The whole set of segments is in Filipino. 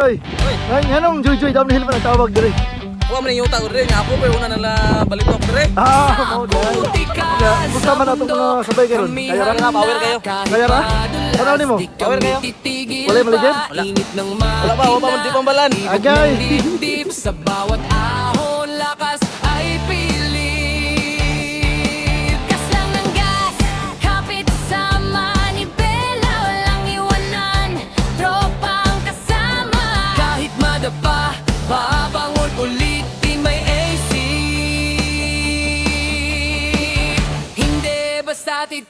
Oy, nganong Joy downhill man ang tawag diri. Wa man yung utang rin, ako pero una nala balik ko dire. Mau dahil. Gusto man nato mga sabay karon. Kaya ra Nga power kayo. Kaya ra. Ano nimo? Power kayo. Wala maligyan? Wala pa man di pambalan. Agay. Sa bawat ahon, lakas ay pilit. Gas lang ng gas, kapit sa manibela. Walang iwanan, tropang kasama. Kahit madapa, babangon ulit, di may AC. Hindi basta titigil.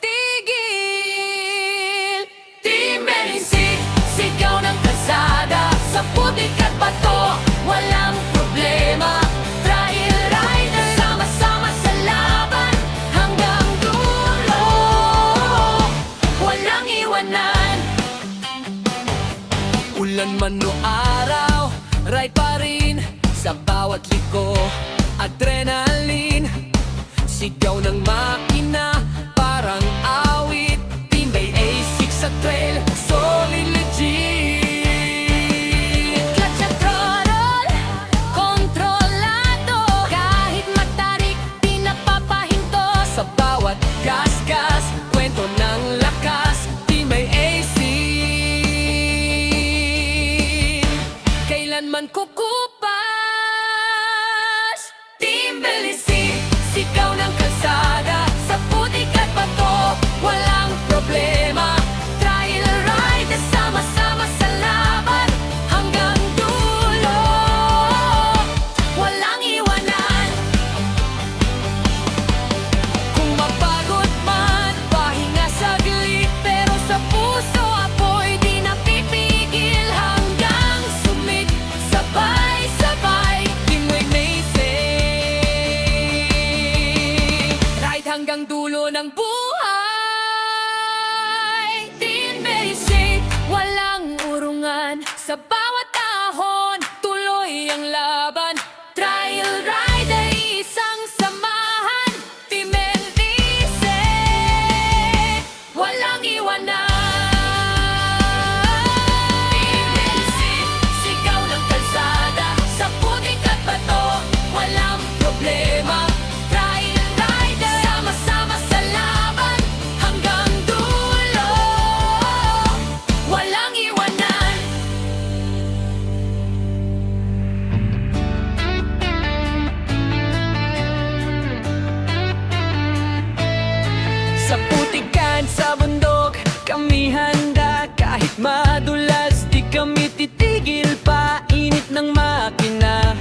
Team Belisig, sigaw ng kalsada. Sa putik at bato, walang problema. Trail rider, sama-sama sa laban hanggang dulo. Walang iwanan. Ulan man o araw, ride pa rin sa bawat liko. Adrenaline, sigaw ng makina, parang awit. Team Bay A6 sa trail, solid legit. Clutch at throttle, kontrolado. Kahit matarik, di napapahinto. Sa bawat gas-gas, kwento ng lakas. Team Bay A6, kailanman kukupas. Team Belisig, sigaw ng kalsada. Sa putik at bato, walang problema. Trail ride, sama-sama sa laban hanggang dulo. Walang iwanan. Kung mapagod man, pahinga saglit. Pero sa puso, apoy di napipigil. Hanggang sumit, sabay-sabay, Teamway Amazing. Ride hanggang dulo ng buhay. Team Belisig, walang urungan. Sa bawat ahon, tuloy ang laban. Trail ride ay isang samahan. Team Belisig, walang iwanan. Team Belisig, sigaw ng kalsada. Sa putik at bato, walang problema. Trail rider, sama-sama sa laban hanggang dulo. Walang iwanan. Sa putikan, sa bundok, kami handa. Kahit madulas, di kami titigil pa. Init ng makina,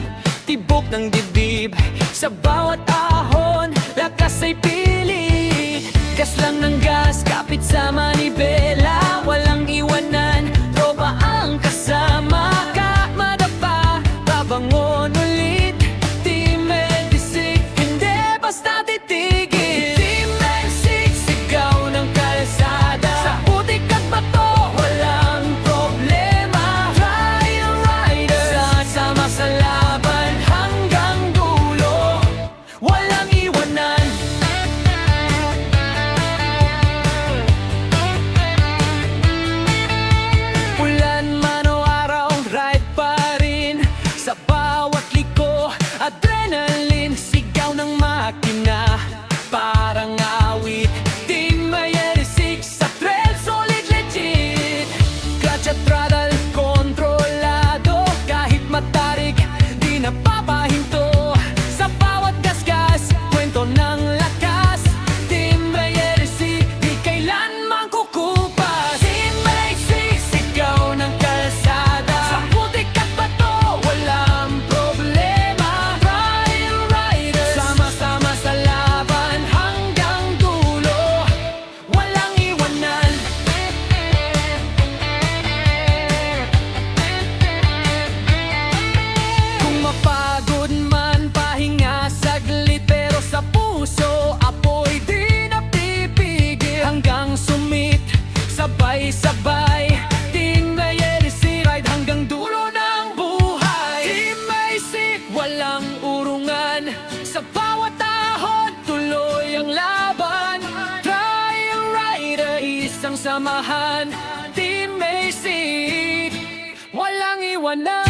tibok ng dibdib. Sa bawat ahon, lakas ay pilit. Gas lang ng gas, kapit sa manibela. Walang iwanan, tropa ang kasama. Kahit madapa, babangon ulit. Team Belisig, hindi basta titigil. Team Belisig, sigaw ng kalsada. Sa putik at bato, walang problema. Trail rider, sama sa laban hanggang dulo. Walang iwanan. dalawa na